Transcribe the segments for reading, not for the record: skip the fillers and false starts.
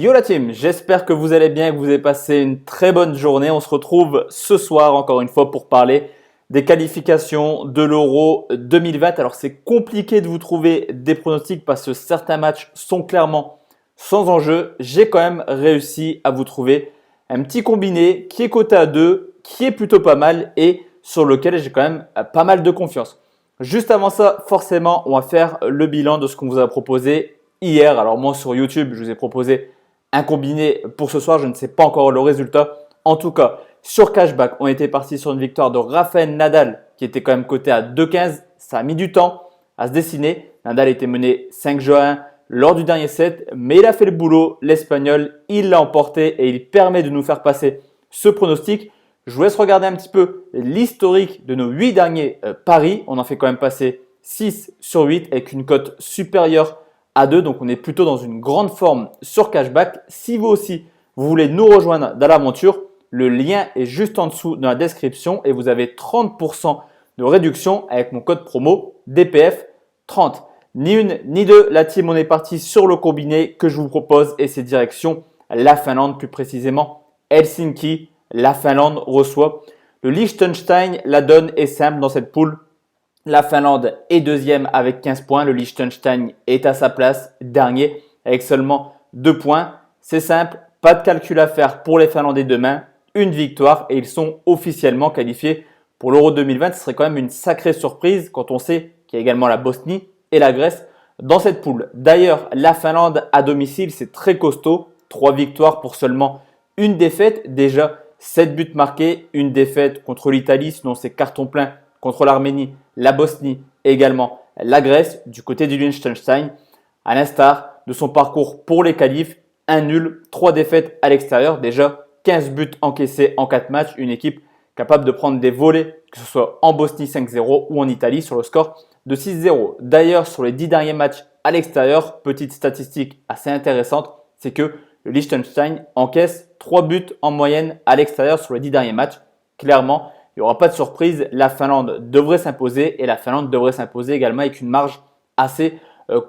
Yo la team, j'espère que vous allez bien et que vous avez passé une très bonne journée. On se retrouve ce soir encore une fois pour parler des qualifications de l'Euro 2020. Alors c'est compliqué de vous trouver des pronostics parce que certains matchs sont clairement sans enjeu. J'ai quand même réussi à vous trouver un petit combiné qui est coté à 2, qui est plutôt pas mal et sur lequel j'ai quand même pas mal de confiance. Juste avant ça, forcément, on va faire le bilan de ce qu'on vous a proposé hier. Alors moi sur YouTube, je vous ai proposé un combiné pour ce soir. Je ne sais pas encore le résultat. En tout cas, sur Cashback, on était parti sur une victoire de Rafael Nadal qui était quand même coté à 2,15. Ça a mis du temps à se dessiner. Nadal était mené 5 jeux à 1 lors du dernier set, mais il a fait le boulot. L'Espagnol, il l'a emporté et il permet de nous faire passer ce pronostic. Je vous laisse regarder un petit peu l'historique de nos 8 derniers paris. On en fait quand même passer 6 sur 8 avec une cote supérieure à 2. Donc, on est plutôt dans une grande forme sur Cashback. Si vous aussi, vous voulez nous rejoindre dans l'aventure, le lien est juste en dessous dans la description et vous avez 30% de réduction avec mon code promo DPF30. Ni une ni deux, la team, on est parti sur le combiné que je vous propose et c'est direction la Finlande, plus précisément Helsinki. La Finlande reçoit le Liechtenstein. La donne est simple dans cette poule. La Finlande est deuxième avec 15 points. Le Liechtenstein est à sa place, dernier avec seulement 2 points. C'est simple, pas de calcul à faire pour les Finlandais demain. Une victoire et ils sont officiellement qualifiés pour l'Euro 2020. Ce serait quand même une sacrée surprise quand on sait qu'il y a également la Bosnie et la Grèce dans cette poule. D'ailleurs, la Finlande à domicile, c'est très costaud. 3 victoires pour seulement une défaite. Déjà, 7 buts marqués, une défaite contre l'Italie, sinon c'est carton plein contre l'Arménie, la Bosnie et également la Grèce du côté du Liechtenstein. À l'instar de son parcours pour les qualifs, un nul, 3 défaites à l'extérieur, déjà 15 buts encaissés en 4 matchs, une équipe capable de prendre des volets, que ce soit en Bosnie 5-0 ou en Italie sur le score de 6-0. D'ailleurs, sur les 10 derniers matchs à l'extérieur, petite statistique assez intéressante, c'est que le Liechtenstein encaisse 3 buts en moyenne à l'extérieur sur les 10 derniers matchs. Clairement, il n'y aura pas de surprise. La Finlande devrait s'imposer et la Finlande devrait s'imposer également avec une marge assez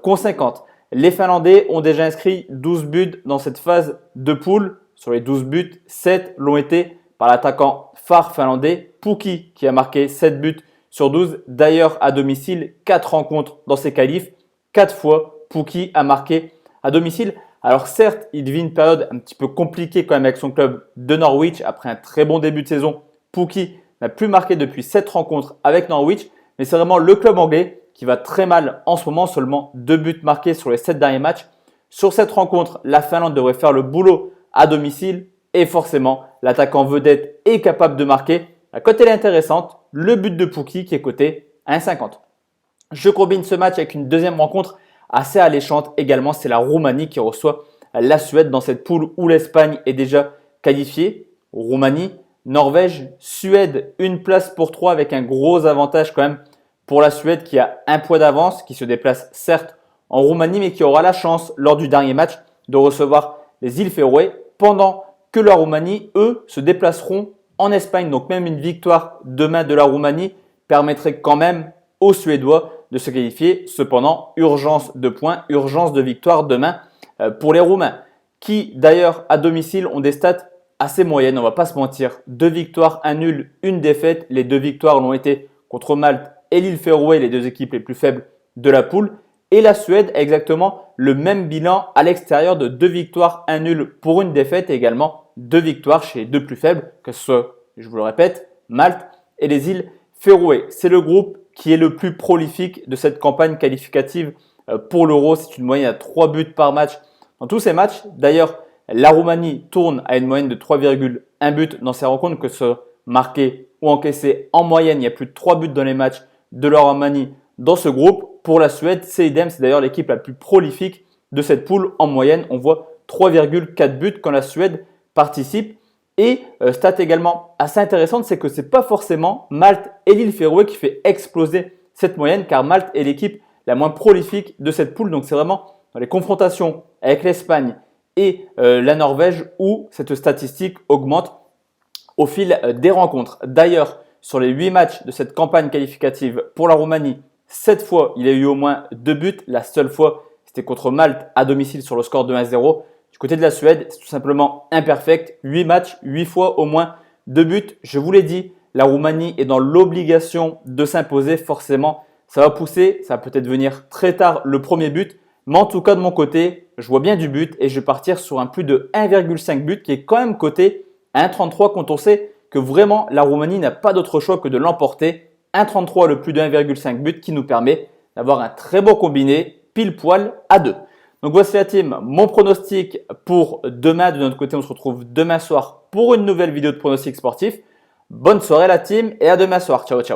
conséquente. Les Finlandais ont déjà inscrit 12 buts dans cette phase de poule. Sur les 12 buts, 7 l'ont été par l'attaquant phare finlandais Pukki qui a marqué 7 buts sur 12. D'ailleurs, à domicile, 4 rencontres dans ses qualifs. 4 fois, Pukki a marqué à domicile. Alors certes, il vit une période un petit peu compliquée quand même avec son club de Norwich. Après un très bon début de saison, Pukki n'a plus marqué depuis 7 rencontres avec Norwich. Mais c'est vraiment le club anglais qui va très mal en ce moment. Seulement 2 buts marqués sur les 7 derniers matchs. Sur cette rencontre, la Finlande devrait faire le boulot à domicile. Et forcément, l'attaquant vedette est capable de marquer. La cote elle est intéressante. Le but de Pukki qui est coté à 1,50. Je combine ce match avec une deuxième rencontre assez alléchante également. C'est la Roumanie qui reçoit la Suède dans cette poule où l'Espagne est déjà qualifiée. Roumanie, Norvège, Suède, une place pour 3 avec un gros avantage quand même pour la Suède qui a un point d'avance, qui se déplace certes en Roumanie mais qui aura la chance lors du dernier match de recevoir les îles Féroé pendant que la Roumanie, eux, se déplaceront en Espagne. Donc même une victoire demain de la Roumanie permettrait quand même aux Suédois de se qualifier. Cependant, urgence de points, urgence de victoire demain pour les Roumains qui d'ailleurs à domicile ont des stats assez moyennes, on va pas se mentir. 2 victoires, 1 nul, une défaite. Les 2 victoires l'ont été contre Malte et l'île Féroé, les 2 équipes les plus faibles de la poule. Et la Suède a exactement le même bilan à l'extérieur de 2 victoires, 1 nul pour une défaite et également 2 victoires chez les 2 plus faibles, que ce soit, je vous le répète, Malte et les îles Féroé. C'est le groupe qui est le plus prolifique de cette campagne qualificative pour l'Euro. C'est une moyenne à 3 buts par match dans tous ces matchs. D'ailleurs, la Roumanie tourne à une moyenne de 3,1 buts dans ces rencontres, que ce soit marqué ou encaissé. En moyenne, il y a plus de 3 buts dans les matchs de la Roumanie dans ce groupe. Pour la Suède, c'est idem. C'est d'ailleurs l'équipe la plus prolifique de cette poule. En moyenne, on voit 3,4 buts quand la Suède participe. Et stat également assez intéressante, c'est que ce n'est pas forcément Malte et l'île Féroé qui fait exploser cette moyenne, car Malte est l'équipe la moins prolifique de cette poule. Donc c'est vraiment dans les confrontations avec l'Espagne et la Norvège où cette statistique augmente au fil des rencontres. D'ailleurs, sur les 8 matchs de cette campagne qualificative pour la Roumanie, 7 fois il y a eu au moins 2 buts. La seule fois, c'était contre Malte à domicile sur le score de 1-0. Du côté de la Suède, c'est tout simplement imperfect. 8 matchs, 8 fois au moins 2 buts. Je vous l'ai dit, la Roumanie est dans l'obligation de s'imposer forcément. Ça va pousser, ça va peut-être venir très tard le premier but. Mais en tout cas, de mon côté, je vois bien du but et je vais partir sur un plus de 1,5 but qui est quand même coté à 1,33 quand on sait que vraiment la Roumanie n'a pas d'autre choix que de l'emporter. 1,33 le plus de 1,5 but qui nous permet d'avoir un très beau combiné pile poil à 2. Donc voici la team, mon pronostic pour demain. De notre côté, on se retrouve demain soir pour une nouvelle vidéo de pronostic sportif. Bonne soirée la team et à demain soir. Ciao, ciao.